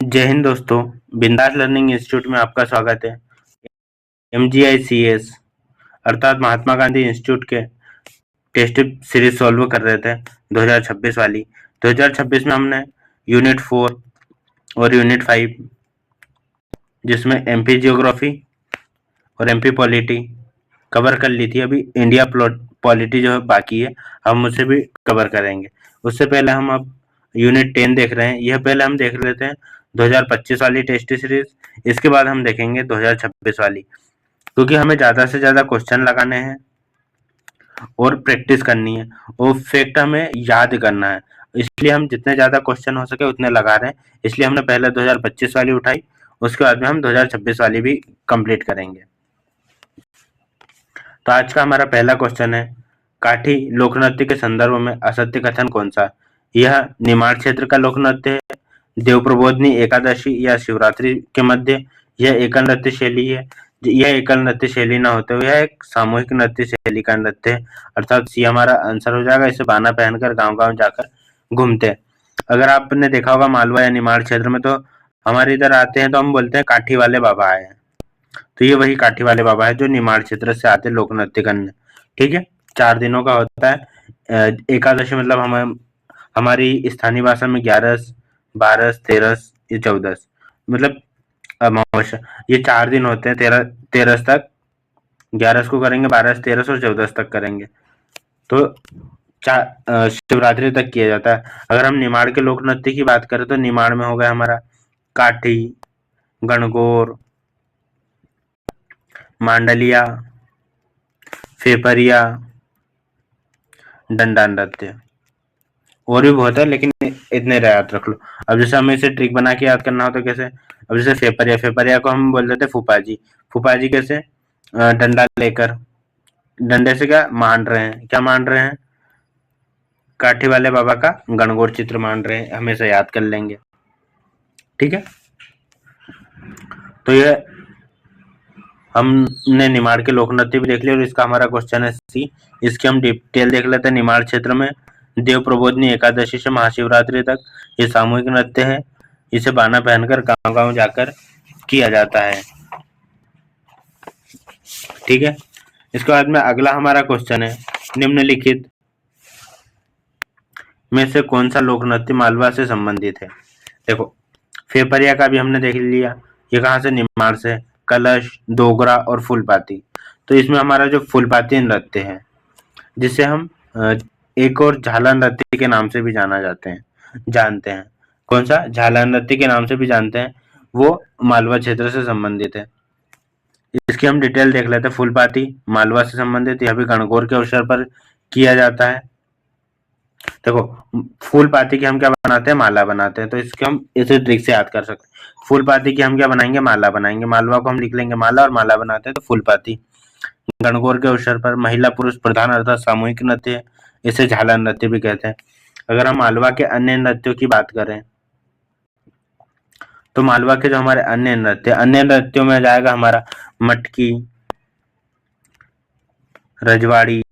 जय हिंद दोस्तों, बिंदास लर्निंग इंस्टीट्यूट में आपका स्वागत है। MGICS अर्थात महात्मा गांधी इंस्टीट्यूट के टेस्ट सीरीज सॉल्व कर रहे थे 2026 वाली। 2026 में हमने यूनिट 4 और यूनिट 5 जिसमें MP जियोग्राफी और MP पॉलिटी कवर कर ली थी। अभी इंडिया पॉलिटी जो है बाकी है, हम उसे भी कवर करेंगे। उससे पहले हम अब यूनिट 10 देख रहे हैं। यह पहले हम देख लेते हैं 2025 वाली टेस्ट सीरीज, इसके बाद हम देखेंगे 2026 वाली, क्योंकि हमें ज़्यादा से ज़्यादा क्वेश्चन लगाने हैं और प्रैक्टिस करनी है और फैक्ट हमें याद करना है। इसलिए हम जितने ज़्यादा क्वेश्चन हो सके उतने लगा रहे हैं। इसलिए हमने पहले 2025 वाली उठाई, उसके बाद में हम 2026 वाली भी कंप्लीट करेंगे। तो आज का हमारा पहला क्वेश्चन है, काठी लोकनृत्य के संदर्भ में असत्य कथन कौन सा? यह निमाड़ क्षेत्र का लोकनृत्य है, देवप्रबोधिनी एकादशी या शिवरात्रि के मध्य यह एकल नृत्य शैली है। यह एकल नृत्य शैली ना होते हुए यह एक सामूहिक नृत्य शैली का नृत्य है, अर्थात सी हमारा आंसर हो जाएगा। इसे बाना पहनकर गांव गांव जाकर घूमते हैं। अगर आपने देखा होगा मालवा या निमाड़ क्षेत्र में, तो हमारे इधर आते हैं तो हम बोलते हैं काठी वाले बाबा आए हैं। तो ये वही काठी वाले बाबा है जो निमाड़ क्षेत्र से आते लोक नृत्य करने। ठीक है, 4 दिनों का होता है। एकादशी मतलब हमारी स्थानीय भाषा में 11, 12, 13 या 14 मतलब अमावस्या, ये 4 दिन होते हैं। 13 तक, 11 को करेंगे, 12, 13 और 14 तक करेंगे। तो शिवरात्रि तक किया जाता है। अगर हम निमाड़ के लोक नृत्य की बात करें तो निमाड़ में हो गया हमारा काठी, गणगौर, मांडलिया, फेपरिया, डंडा नृत्य, और भी बहुत है लेकिन इतने याद रख लो। अब जैसे हमें इसे ट्रिक बना के याद करना हो तो कैसे? अब जैसे फेपरिया को हम बोल देते फूफा जी कैसे? डंडा लेकर, डंडे से क्या मान रहे हैं? क्या मान रहे हैं? काठी वाले बाबा का गणगौर चित्र मान रहे हैं। हमेशा याद कर लेंगे। ठीक है, तो ये हमने निमाड़ के लोक नृत्य भी देख लिया और इसका हमारा क्वेश्चन है सी। इसकी हम डिटेल देख लेते हैं। निमाड़ क्षेत्र में देव प्रबोधिनी एकादशी से महाशिवरात्रि तक ये सामूहिक नृत्य है। इसे बाना पहनकर गांव गांव जाकर किया जाता है। ठीक है, इसके बाद में अगला हमारा क्वेश्चन है, निम्नलिखित में से कौन सा लोक नृत्य मालवा से संबंधित है? देखो, फेपरिया का भी हमने देख लिया, ये कहाँ से? निमाड़ से। कलश, डोगरा और फूलपाती। तो इसमें हमारा जो फूलपाती नृत्य है, जिसे हम एक और झाला नृत्य के नाम से भी जानते हैं। कौन सा? झाला नृत्य के नाम से भी जानते हैं, वो मालवा क्षेत्र से संबंधित है। इसकी हम डिटेल देख लेते हैं। फूलपाती मालवा से संबंधित, यह भी गणगौर के अवसर पर किया जाता है। देखो, फूलपाती की हम क्या बनाते हैं? माला बनाते हैं। तो इसके हम इसे ट्रिक से याद कर सकते हैं। फूलपाती की हम क्या बनाएंगे? माला बनाएंगे। मालवा को हम लिख लेंगे माला और माला बनाते हैं तो फूलपाती। गणगौर के अवसर पर महिला पुरुष प्रधान अर्थात सामूहिक नृत्य है, इसे झाला नृत्य भी कहते हैं। अगर हम मालवा के अन्य नृत्यों की बात करें तो मालवा के जो हमारे अन्य नृत्यों में जाएगा हमारा मटकी, रजवाड़ी,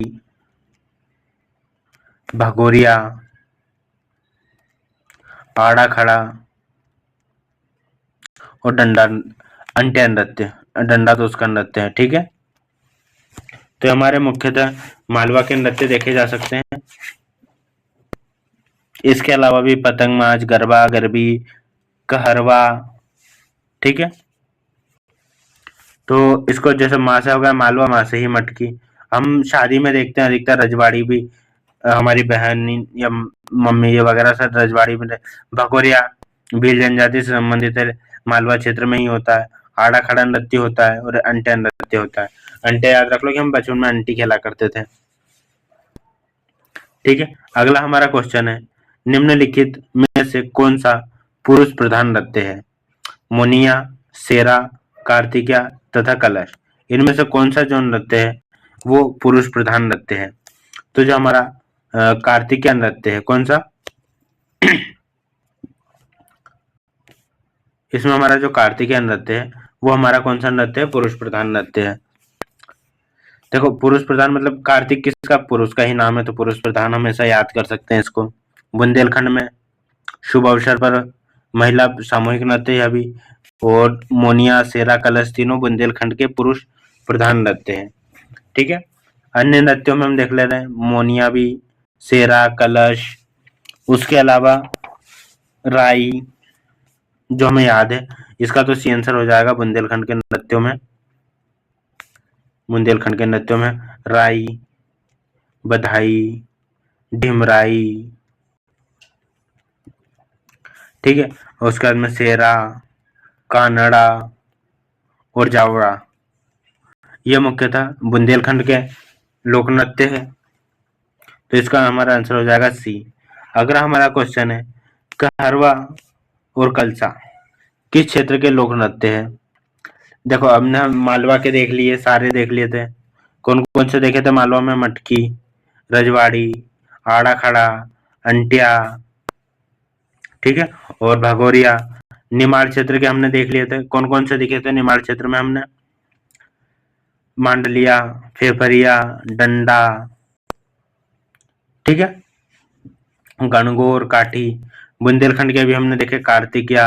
भगोरिया, आड़ा खड़ा और डंडा, अंट्या नृत्य। डंडा तो उसका नृत्य है। ठीक है, तो हमारे मुख्यतः मालवा के नृत्य देखे जा सकते हैं। इसके अलावा भी पतंग माच, गरबा, गरबी, कहरवा। ठीक है, तो इसको जैसे माँ से हो गया मालवा, माँ से ही मटकी। हम शादी में देखते हैं अधिकतर रजवाड़ी भी, हमारी बहन या मम्मी ये वगैरह सब रजवाड़ी में। भगोरिया भील जनजाति से संबंधित है, मालवा क्षेत्र में ही होता है। आड़ा खड़ा नृत्य होता है और अंट्या नृत्य होता है। अंटे याद रख लो कि हम बचपन में अंटी खेला करते थे। ठीक है, अगला हमारा क्वेश्चन है, निम्नलिखित में से कौन सा पुरुष प्रधान नृत्य है? मोनिया, सेरा, कार्तिकिया तथा कलश। इनमें से कौन सा जो नृत्य है वो पुरुष प्रधान नृत्य है? तो जो हमारा कार्तिकिया नृत्य है, कौन सा? इसमें हमारा जो कार्तिकेय नृत्य है वो हमारा कौन सा नृत्य है? पुरुष प्रधान नृत्य है। देखो, पुरुष प्रधान मतलब कार्तिक किसका? पुरुष का ही नाम है, तो पुरुष प्रधान हमेशा याद कर सकते हैं इसको। बुंदेलखंड में शुभ अवसर पर महिला सामूहिक नृत्य यह भी, और मोनिया, सेरा, कलश तीनों बुंदेलखंड के पुरुष प्रधान नृत्य हैं। ठीक है, अन्य नृत्यों में हम देख ले रहे हैं मोनिया भी, सेरा, कलश, उसके अलावा राई, जो हमें याद है। इसका तो सी आंसर हो जाएगा बुंदेलखंड के नृत्यों में राई, बधाई, ढिमराई। ठीक है, और उसके बाद में सेरा, कानड़ा और जावड़ा, ये मुख्यतः बुंदेलखंड के लोक नृत्य है। तो इसका हमारा आंसर हो जाएगा सी। अगला हमारा क्वेश्चन है कहरवा और कलसा किस क्षेत्र के लोक नृत्य है। देखो, अब ने हम मालवा के देख लिए, सारे देख लिए थे। कौन कौन से देखे थे मालवा में? मटकी, रजवाड़ी, आड़ा खड़ा, अंटिया, ठीक है, और भगोरिया। निमाड़ क्षेत्र के हमने देख लिए थे। कौन कौन से दिखे थे निमाड़ क्षेत्र में हमने? मांडलिया, फेफरिया, डंडा, ठीक है, गणगौर, काठी। बुंदेलखंड के भी हमने देखे कार्तिकिया,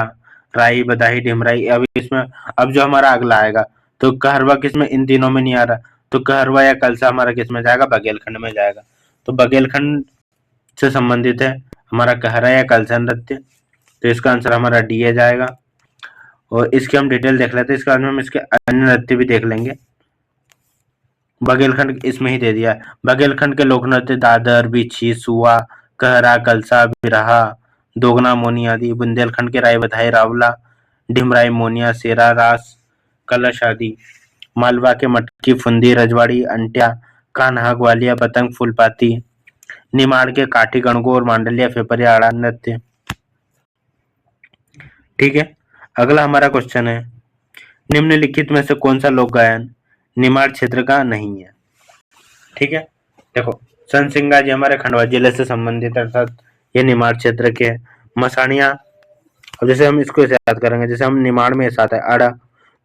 राई, बदाही, ढिमराई। अब इसमें अब जो हमारा अगला आएगा तो कहरवा किसमें? इन तीनों में नहीं आ रहा, तो कहरवा या कलसा हमारा किसमें जाएगा? बघेलखंड में जाएगा। तो बघेलखंड से संबंधित है हमारा कहरा या कलसा नृत्य। तो इसका आंसर हमारा डी ए जाएगा। और इसकी हम डिटेल देख लेते हैं, इसके बाद में हम इसके अन्य नृत्य भी देख लेंगे। बघेलखंड इसमें ही दे दिया है। बघेलखंड के लोक नृत्य दादर, बिछी, सुआ, कहरा, कलसा, बिरहा, दोगना, मोनी आदि। बुंदेलखंड के राय, बधाई, रावला, ढिमराई, मोनिया, सेरा, रास, कलश आदि। मालवा के मटकी, फुंदी, रजवाड़ी, अंटिया, कान्हा, ग्वालिया, पतंग, फूलपाती। निमाड़ के काठी, गणगौर, मांडलिया, फेफरिया, आड़ा नृत्य। ठीक है, अगला हमारा क्वेश्चन है निम्नलिखित में से कौन सा लोक गायन निमाड़ क्षेत्र का नहीं है। ठीक है, देखो, सनसिंगा जी हमारे खंडवा जिले से संबंधित, अर्थात ये निमाड़ क्षेत्र के। मसाणिया, अब जैसे हम इसको ऐसे याद करेंगे, जैसे हम निमाड़ में ऐसा आता है अड़ा,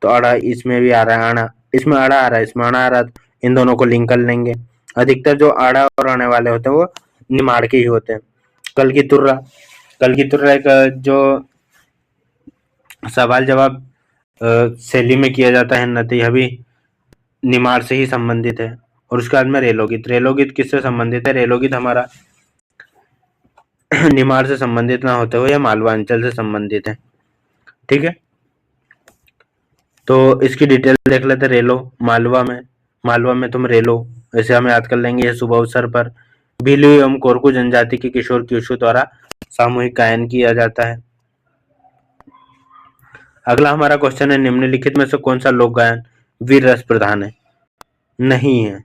तो अड़ा इसमें भी आ रहा है, आना इसमें अड़ा आ रहा है, इसमें आना आ रहा है, इन दोनों को लिंक कर लेंगे। अधिकतर जो आड़ा और आने वाले होते हैं वो निमाड़ के ही होते हैं। कल की तुर्रा एक जो सवाल जवाब शैली में किया जाता है नृत्य, यह भी निमाड़ से ही संबंधित है। और उसके बाद में रेलोगीत किससे संबंधित है? रेलोगीत हमारा निमाड़ से संबंधित ना होते हुए मालवा अंचल से संबंधित है। ठीक है, तो इसकी डिटेल देख लेते। रेलो, मालवा में तुम रेलो ऐसे हम याद कर लेंगे। यह शुभ अवसर पर भीलू एवं कोरकू जनजाति के किशोर किशोर द्वारा सामूहिक गायन किया जाता है। अगला हमारा क्वेश्चन है निम्नलिखित में से कौन सा लोक गायन वीर रस प्रधान है? नहीं है।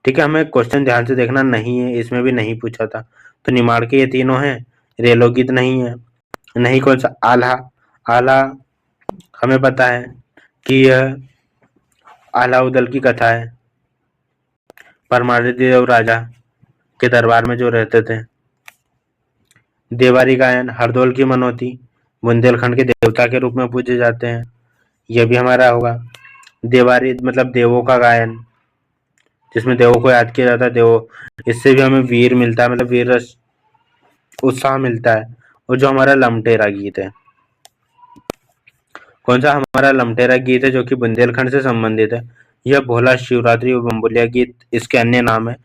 ठीक है, हमें क्वेश्चन ध्यान से देखना, नहीं है, इसमें भी नहीं पूछा था। तो निमाड़ के ये तीनों हैं, रेलोगीत नहीं है। नहीं कौन सा? आल्हा। आल्हा हमें पता है कि यह आल्हा उदल की कथा है, परमादित्य देव राजा के दरबार में जो रहते थे। देवारी गायन, हरदौल की मनौती बुंदेलखंड के देवता के रूप में पूजे जाते हैं, यह भी हमारा होगा। देवारी मतलब देवों का गायन, जिसमें देवों को याद किया जाता है। देवों, इससे भी हमें वीर मिलता है, मतलब वीर रस, उत्साह मिलता है। और जो हमारा लमटेरा गीत है, कौन सा? हमारा लमटेरा गीत है, जो कि बुंदेलखंड से संबंधित है। यह भोला, शिवरात्रि और बम्बुलिया गीत इसके अन्य नाम है।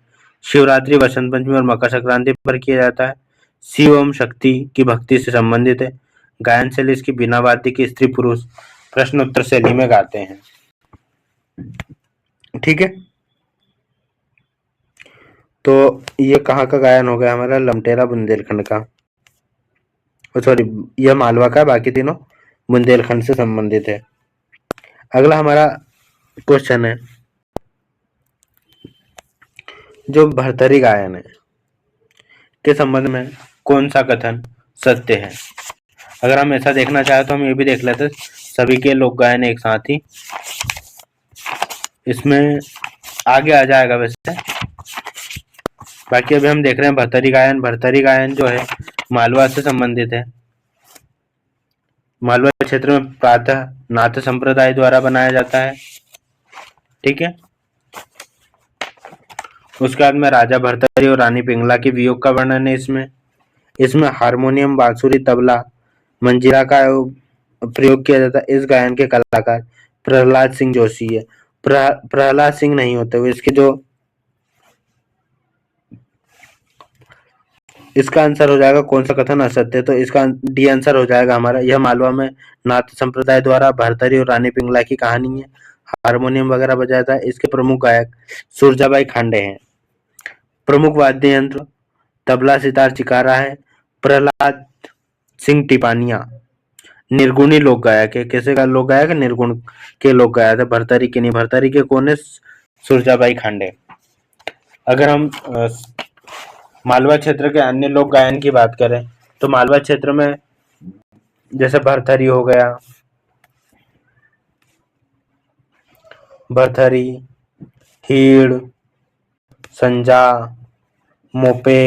शिवरात्रि, वसंत पंचमी और मकर संक्रांति पर किया जाता है। शिव एवं शक्ति की भक्ति से संबंधित है। गायन शैली इसकी बिना वाद्य की स्त्री पुरुष प्रश्न उत्तर शैली में गाते हैं। ठीक है, तो ये कहाँ का गायन हो गया? हमारा लमटेरा बुंदेलखंड का, सॉरी यह मालवा का, बाकी तीनों बुंदेलखंड से संबंधित है। अगला हमारा क्वेश्चन है जो भरथरी गायन है के संबंध में कौन सा कथन सत्य है? अगर हम ऐसा देखना चाहे तो हम ये भी देख लेते, सभी के लोक गायन एक साथ ही, इसमें आगे आ जाएगा वैसे। बाकी अभी हम देख रहे हैं भरथरी गायन जो है मालवा से संबंधित है। मालवा क्षेत्र में प्रातः नाथ संप्रदाय द्वारा बनाया जाता है। ठीक है, उसके बाद में राजा भरथरी और रानी पिंगला के वियोग का वर्णन है इसमें। इसमें हारमोनियम, बांसुरी, तबला, मंजीरा का प्रयोग किया जाता है। इस गायन के कलाकार प्रहलाद सिंह जोशी है। प्रहलाद सिंह नहीं होते हुए इसके जो इसका आंसर हो जाएगा कौन सा कथन असत्य है, तो इसका डी आंसर हो जाएगा हमारा। यह मालवा में नाथ संप्रदाय द्वारा भरथरी और रानी पिंगला की कहानी है। हारमोनियम वगैरह बजाता है। इसके प्रमुख गायक सुरजाबाई खांडे हैं। प्रमुख वाद्य यंत्र तबला सितार चिकारा है। प्रहलाद सिंह टिपानिया निर्गुणी लोक गायक है। कैसे का लोक गायक है? निर्गुण के लोक गायक है। भरतरी के नहीं, भरतरी के कौन है? सुरजाबाई खांडे। अगर हम मालवा क्षेत्र के अन्य लोक गायन की बात करें तो मालवा क्षेत्र में जैसे भरथरी हो गया, भरथरी, हीड़, संजा, मोपे,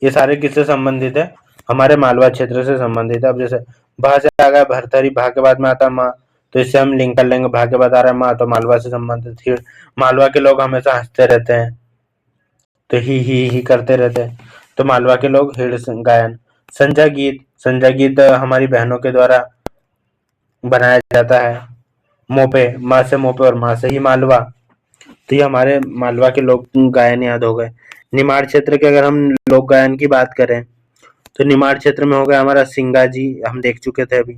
ये सारे किससे संबंधित है? हमारे मालवा क्षेत्र से संबंधित है। अब जैसे भा से आ गया भरथरी, भा के बाद में आता माँ, तो इससे हम लिंक कर लेंगे। भा के बाद आ रहा है माँ, तो मालवा से संबंधित। हीड़, मालवा के लोग हमेशा हंसते रहते हैं, तो ही करते रहते हैं, तो मालवा के लोग हीड़ गायन। संजा गीत हमारी बहनों के द्वारा बनाया जाता है। मोपे, माँ से मोपे और माँ से ही मालवा, तो ये हमारे मालवा के लोक गायन याद हो गए। निमाड़ क्षेत्र के अगर हम लोक गायन की बात करें तो निमाड़ क्षेत्र में हो गया हमारा सिंगा जी, हम देख चुके थे अभी।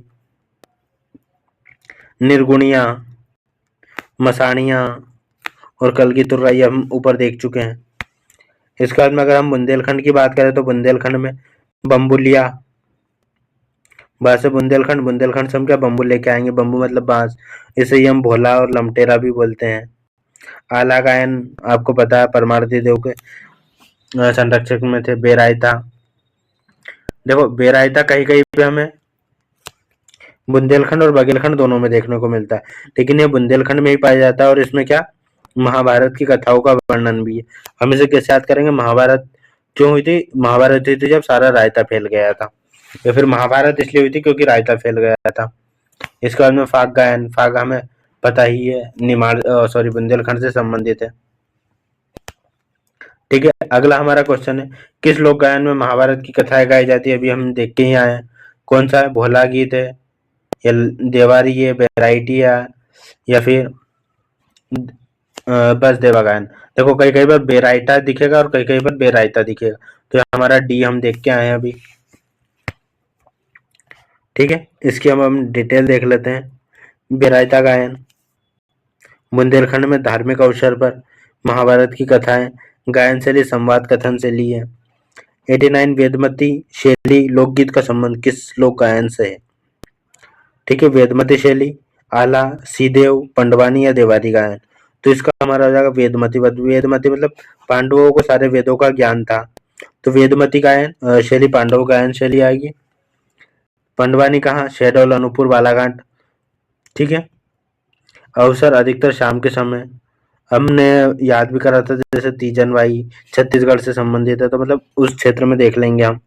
निर्गुणिया, मसाणिया और कल की तुर्राई हम ऊपर देख चुके हैं। इसके बाद में अगर हम बुंदेलखंड की बात करें तो बुंदेलखंड में बम्बुलिया, बांस से बुंदेलखंड, बुंदेलखंड से हम क्या बम्बू लेके आएंगे। बम्बू मतलब बांस, इसे ही हम भोला और लमटेरा भी बोलते हैं। आला गायन आपको पता है परमारती देव के संरक्षक में थे। बेरायता, देखो बेरायता कहीं कहीं पे हमें बुंदेलखंड और बघेलखंड दोनों में देखने को मिलता है, लेकिन ये बुंदेलखंड में ही पाया जाता है। और इसमें क्या महाभारत की कथाओं का वर्णन भी है। हम इसे कैसे याद करेंगे? महाभारत क्यों हुई थी? महाभारत हुई थी जब सारा रायता फैल गया था, या फिर महाभारत इसलिए हुई थी क्योंकि रायता फैल गया था। इसके बाद में फाग गायन, फाग हमें पता ही है निमाड़ सॉरी बुंदेलखंड से संबंधित है। ठीक है, अगला हमारा क्वेश्चन है किस लोक गायन में महाभारत की कथाएं गाई जाती है? अभी हम देख के ही आए हैं। कौन सा है? भोला गीत है, या देवारी है, वैरायटी है, या फिर बस देवा गायन। देखो कई कई बार बेरायता दिखेगा और कई कई बार बेरायता दिखेगा, तो हमारा डी हम देख के आए हैं अभी। ठीक है, इसकी हम डिटेल देख लेते हैं। बेरायता गायन बुंदेलखंड में धार्मिक अवसर पर महाभारत की कथाएं गायन शैली संवाद कथन से ली है। 89 वेदमती शैली लोकगीत का संबंध किस लोक गायन से है? ठीक है, वेदमती शैली, आला, सीदेव, पंडवानी या देवारी गायन। तो इसका हमारा हो जाएगा वेदमती। वेदमती मतलब पांडवों को सारे वेदों का ज्ञान था, तो वेदमती गायन शैली पांडव गायन शैली आएगी। पंडवानी कहाँ? शहडोल, अनूपपुर, बालाघाट। ठीक है, अवसर अधिकतर शाम के समय। हमने याद भी करा था जैसे तीजन बाई छत्तीसगढ़ से संबंधित है, तो मतलब उस क्षेत्र में देख लेंगे हम।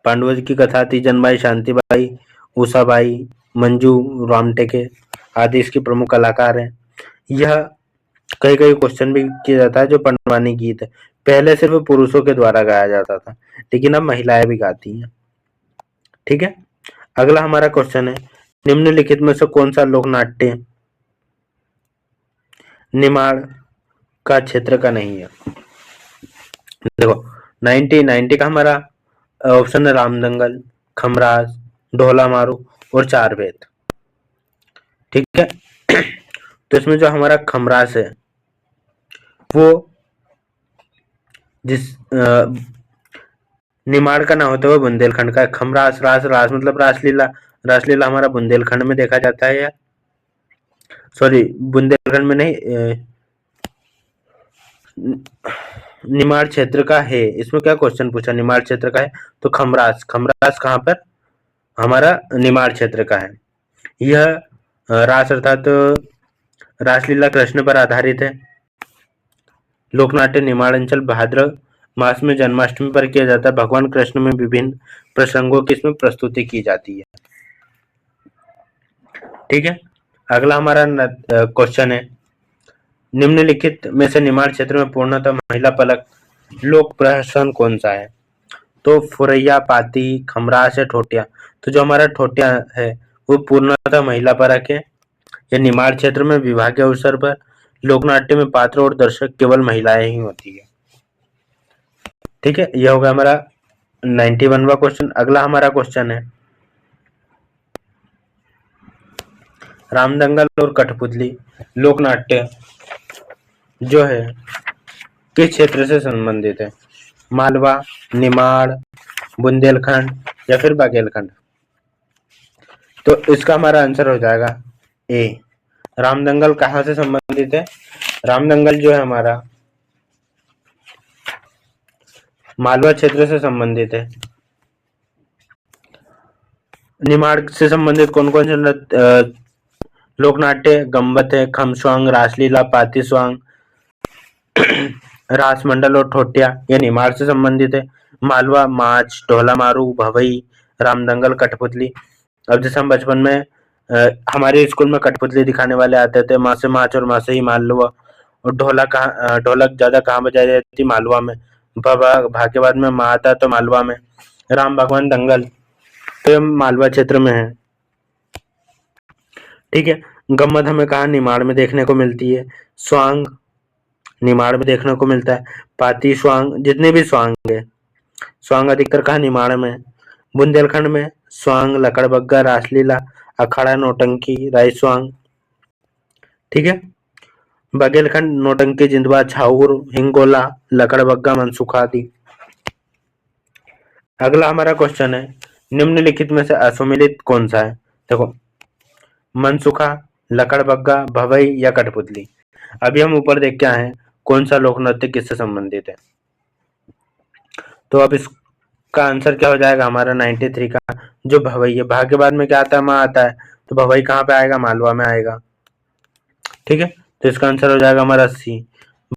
पांडवों की कथा तीजन बाई, शांतिबाई, उषाबाई, मंजू रामटेके आदि इसके प्रमुख कलाकार हैं। यह कई कई क्वेश्चन भी किया जाता है। जो पंडवानी गीत है पहले सिर्फ पुरुषों के द्वारा गाया जाता था, लेकिन अब महिलाएं भी गाती हैं। ठीक है, अगला हमारा क्वेश्चन है निम्नलिखित में से कौन सा लोक नाट्य निमाड़ का क्षेत्र का नहीं है? देखो 90 का हमारा ऑप्शन है रामदंगल, खमराज, ढोला मारू और चार वेद। ठीक है, तो इसमें जो हमारा खमराज है वो जिस निमाड़ का ना होते हुए बुंदेलखंड का है। खमरास रास रास मतलब रासलीला, रासलीला हमारा बुंदेलखंड में देखा जाता है। या सॉरी बुंदेलखंड में नहीं, निमाड़ क्षेत्र का है। इसमें क्या क्वेश्चन पूछा? निमाड़ क्षेत्र का है, तो खमरास, खमरास कहाँ पर? हमारा निमाड़ क्षेत्र का है। यह रास अर्थात रासलीला कृष्ण पर आधारित है। लोकनाट्य निमाड़ अंचल भाद्र मास में जन्माष्टमी पर किया जाता है। भगवान कृष्ण में विभिन्न प्रसंगों की इसमें प्रस्तुति की जाती है। ठीक है, अगला हमारा क्वेश्चन है निम्नलिखित में से निमाड़ क्षेत्र में पूर्णतः महिला पलक लोक प्रहसन कौन सा है? तो फुरैया, पाती, खमरास या ठोटिया। तो जो हमारा ठोटिया है वो पूर्णतः महिला परक है। यह निमाड़ क्षेत्र में विवाह के अवसर पर लोकनाट्य में पात्र और दर्शक केवल महिलाएं ही होती है। ठीक है, यह होगा हमारा 91वां क्वेश्चन। अगला हमारा क्वेश्चन है रामदंगल और कठपुतली लोकनाट्य जो है किस क्षेत्र से संबंधित है? मालवा, निमाड़, बुंदेलखंड या फिर बागेलखंड। तो इसका हमारा आंसर हो जाएगा ए। रामदंगल कहाँ से संबंधित है? रामदंगल जो है हमारा मालवा क्षेत्र से संबंधित है। निमाड़ से संबंधित कौन कौन से लोकनाट्य? गम्बत है, खमस्वांग, रासलीला, पाती स्वांग, रासमंडल और ठोटिया। ये निमाड़ से संबंधित है। मालवा माच, ढोला मारू, भवई, रामदंगल, कठपुतली। अब जैसे हम बचपन में हमारे स्कूल में कठपुतली दिखाने वाले आते थे, माँ से माच और माँ से ही मालवा। और ढोलक ज्यादा कहाँ बजाई जाती थी? मालवा में। भाग्यवाद में माँ आता तो मालवा में। राम भगवान दंगल तो ये मालवा क्षेत्र में है। ठीक है, गम्मत हमें कहा? निमाड़ में देखने को मिलती है। स्वांग निमाड़ में देखने को मिलता है। पाती स्वांग, जितने भी स्वांग है, स्वांग अधिकतर कहा? निमाड़ में। बुंदेलखंड में स्वांग, लकड़बग्गा, रासलीला, अखाड़ा, नौटंकी, राई स्वांग। ठीक है, बघेलखंड नौटंकी, जिंदवा, छाऊर, हिंगोला, लकड़बग्गा, मनसुखा आदि। अगला हमारा क्वेश्चन है निम्नलिखित में से असुमेलित कौन सा है? देखो, मनसुखा, लकड़बग्गा, भवई या कठपुतली। अभी हम ऊपर देख के आए हैं कौन सा लोक नृत्य किससे संबंधित है। तो अब इसका आंसर क्या हो जाएगा हमारा 93 का? जो भवई है। भाग्यवाद में क्या आता है? माँ आता है। तो भवई कहाँ पे आएगा? मालवा में आएगा। ठीक है, तो इसका आंसर हो जाएगा हमारा सी।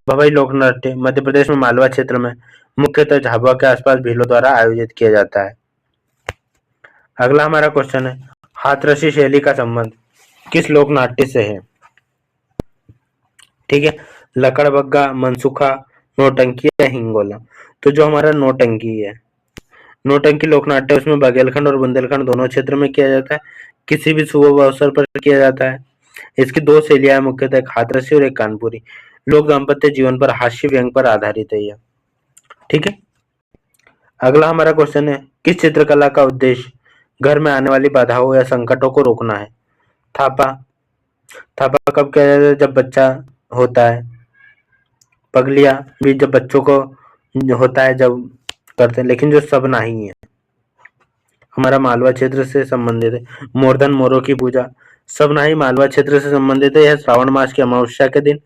भवई लोक नृत्य मध्य प्रदेश में मालवा क्षेत्र में मुख्यतः झाबुआ के आसपास भीलों द्वारा आयोजित किया जाता है। अगला हमारा क्वेश्चन है हाथरसी शैली का संबंध किस लोक नाट्य से है? ठीक है, लकड़बग्गा, मनसुखा, नौटंकी या हिंगोला। तो जो हमारा नौटंकी है, नौटंकी लोकनाट्य उसमें बघेलखंड और बुंदेलखंड दोनों क्षेत्र में किया जाता है। किसी भी शुभ अवसर पर किया जाता है। इसकी दो शैलियां मुख्यतः, एक हाथरसी और एक कानपुरी। लोक दाम्पत्य जीवन पर हास्य व्यंग पर आधारित है यह। ठीक है, अगला हमारा क्वेश्चन है किस चित्रकला का उद्देश्य घर में आने वाली बाधाओं या संकटों को रोकना है? थापा थापा कब किया जाता है? जब बच्चा होता है। पगलिया भी जब बच्चों को होता है जब करते हैं, लेकिन जो सब नहीं है हमारा मालवा क्षेत्र से संबंधित है। मोरधन मोरों की पूजा सब नहीं मालवा क्षेत्र से संबंधित है। यह श्रावण मास की अमावस्या के दिन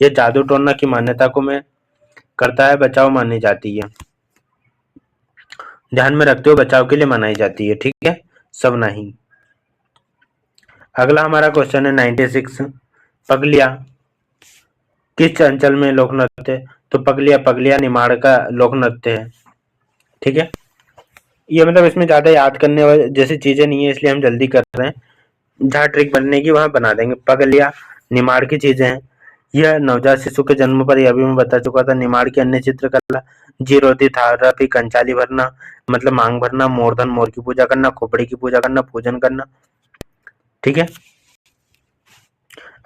यह जादू टोना की मान्यता को में करता है, बचाव मानी जाती है। ध्यान में रखते हुए बचाव के लिए मनाई जाती है। ठीक है, सब नहीं। अगला हमारा क्वेश्चन है 96 पगलिया किस अंचल में लोक नृत्य? तो पगलिया निमाड़ का लोक नृत्य है। ठीक है, ये मतलब इसमें ज्यादा याद करने वाली जैसी चीजें नहीं है, इसलिए हम जल्दी कर रहे हैं। जहाँ ट्रिक बनने की वहां बना देंगे। पगलिया निमाड़ की चीजें हैं। यह नवजात शिशु के जन्म पर, यह भी मैं बता चुका था। निमाड़ की अन्य चित्रकला जीरोती, थारपी, कंचाली भरना मतलब मांग भरना, मोरधन मोर की पूजा करना, खोपड़ी की पूजा करना, पूजन करना। ठीक है,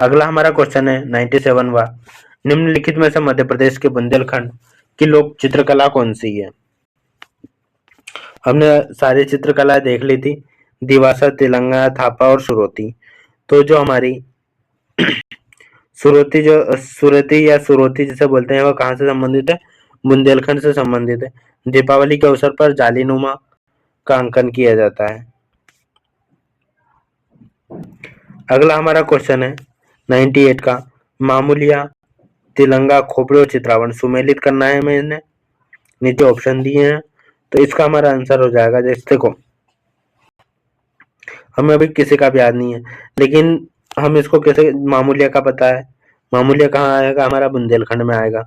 अगला हमारा क्वेश्चन है 97वां निम्नलिखित में से मध्य प्रदेश के बुंदेलखंड की लोक चित्रकला कौन सी है? हमने सारी चित्रकला देख ली थी, दिवासा, तेलंगाना, थापा और सुरोती। तो जो हमारी सुरती या सुरोती जिसे बोलते हैं, वह कहाँ से संबंधित है? बुंदेलखंड से संबंधित है। दीपावली के अवसर पर जालीनुमा का अंकन किया जाता है। अगला हमारा क्वेश्चन है 98 का मामूलिया, तिलंगा, खोपड़ी और चित्रावन सुमेलित करना है। मैंने नीचे ऑप्शन दिए हैं, तो इसका हमारा आंसर हो जाएगा। जैसे देखो, हमें अभी किसी का भी याद नहीं है, लेकिन हम इसको कैसे, मामूलिया का पता है। मामूलिया कहाँ आएगा? हमारा बुंदेलखंड में आएगा।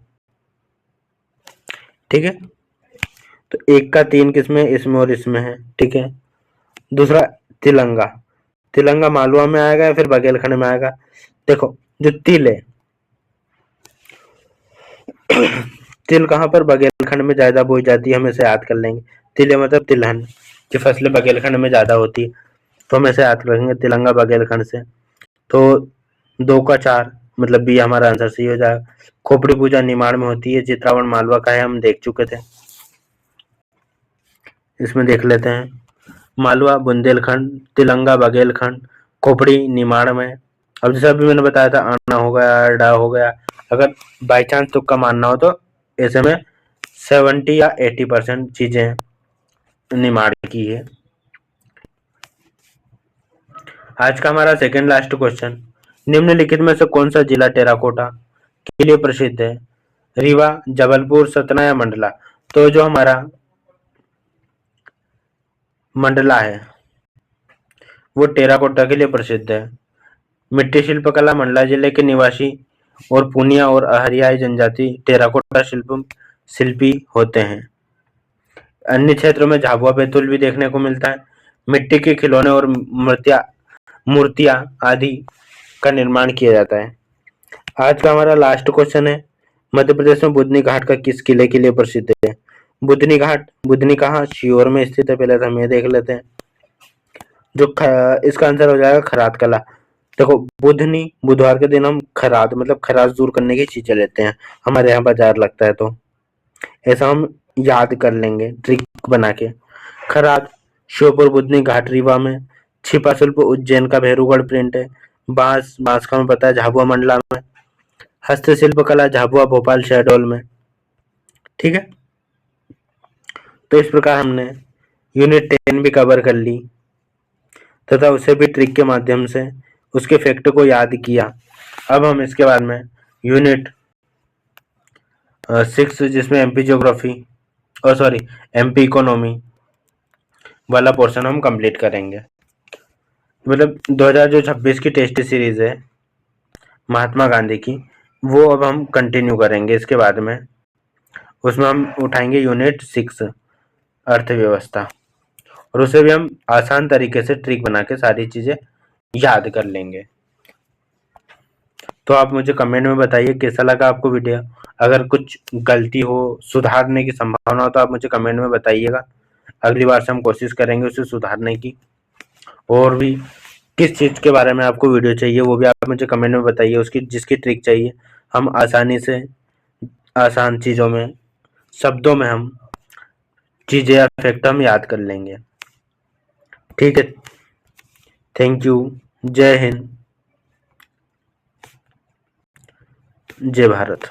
ठीक है, तो एक का 3 किसमें? इसमें और इसमें है। ठीक है, दूसरा तिलंगा, तिलंगा मालवा में आएगा या फिर बघेलखंड में आएगा? देखो, जो तिल है तिल कहाँ पर? बघेलखंड में ज्यादा बोई जाती है, हम इसे याद कर लेंगे। तिले मतलब तिलहन की फसलें बघेलखंड में ज्यादा होती है, तो हम ऐसे याद रखेंगे तिलंगा बघेलखंड से। तो 2 का 4 मतलब बी हमारा आंसर सही हो जाएगा। खोपड़ी पूजा निमाड़ में होती है, चित्रावन मालवा का है, हम देख चुके थे। इसमें देख लेते हैं, मालवा बुंदेलखंड, तिलंगा बघेलखंड, खोपड़ी निमाड़ में। अब जैसे अभी मैंने बताया था आना हो गया, डा हो गया, अगर बाई चांस तुक्का मानना हो तो ऐसे में 70 या 80% चीजें निमाड़ की है। आज का हमारा सेकंड लास्ट क्वेश्चन, निम्नलिखित में से कौन सा जिला टेराकोटा के लिए प्रसिद्ध है? रीवा, जबलपुर, सतना या मंडला? तो जो हमारा मंडला है वो टेराकोटा के लिए प्रसिद्ध है। मिट्टी शिल्पकला मंडला जिले के निवासी और पूनिया और अहरियाई जनजाति टेराकोटा शिल्पी होते हैं। अन्य क्षेत्रों में झाबुआ बैतूल भी देखने को मिलता है। मिट्टी के खिलौने और मूर्तियां आदि का निर्माण किया जाता है। आज का हमारा लास्ट क्वेश्चन है, मध्य प्रदेश में बुधनी घाट का किस किले के लिए प्रसिद्ध है? बुधनी घाट, बुधनी कहाँ, सीहोर में स्थित है, पहले तो हम ये देख लेते हैं। इसका आंसर हो जाएगा खरात कला। देखो बुधनी, बुधवार के दिन हम खरात मतलब खराश दूर करने की चीजें लेते हैं, हमारे यहाँ बाजार लगता है, तो ऐसा हम याद कर लेंगे ट्रिक बना के। खरात श्योपुर बुधनी घाट रीवा में। छिपा शिल्प उज्जैन का भैरूगढ़ प्रिंट है। बांस, बांस का हमें पता है झाबुआ मंडला में। हस्तशिल्प कला झाबुआ भोपाल शहडोल में। ठीक है, तो इस प्रकार हमने यूनिट 10 भी कवर कर ली तथा उसे भी ट्रिक के माध्यम से उसके फैक्ट को याद किया। अब हम इसके बाद में यूनिट 6 जिसमें एमपी ज्योग्राफी और सॉरी एमपी इकोनॉमी वाला पोर्शन हम कंप्लीट करेंगे। मतलब 2026 की टेस्ट सीरीज है महात्मा गांधी की, वो अब हम कंटिन्यू करेंगे इसके बाद में। उसमें हम उठाएंगे यूनिट 6 अर्थव्यवस्था, और उसे भी हम आसान तरीके से ट्रिक बना के सारी चीजें याद कर लेंगे। तो आप मुझे कमेंट में बताइए कैसा लगा आपको वीडियो। अगर कुछ गलती हो, सुधारने की संभावना हो तो आप मुझे कमेंट में बताइएगा। अगली बार से हम कोशिश करेंगे उसे सुधारने की। और भी किस चीज के बारे में आपको वीडियो चाहिए वो भी आप मुझे कमेंट में बताइए, उसकी जिसकी ट्रिक चाहिए हम आसानी से आसान चीजों में, शब्दों में हम चीजें या फैक्ट हम याद कर लेंगे। ठीक है, थैंक यू, जय हिंद, जय भारत।